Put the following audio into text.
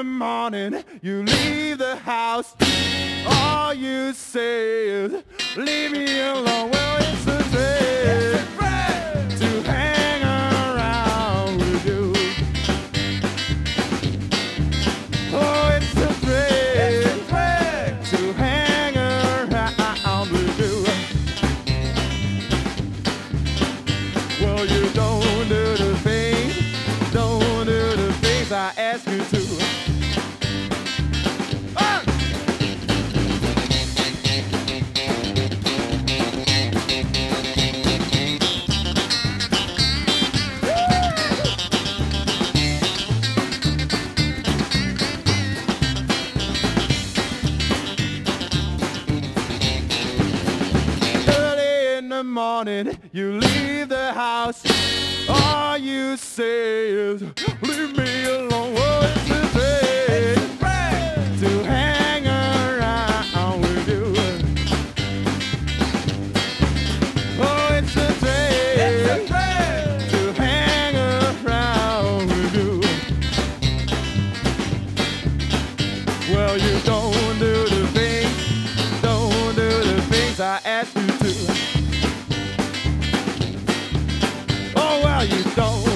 the morning you leave the house, all you say is, leave me alone. Well, it's a threat to hang around with you. Oh, it's a threat to hang around with you. Well, you don't do the things, don't do the things I ask you to. Morning you leave the house, all you say is, leave me alone. Oh, it's a threat to hang around with you. Oh, it's a threat to hang around with you. Well, you don't do the things, don't do the things I ask you to. You don't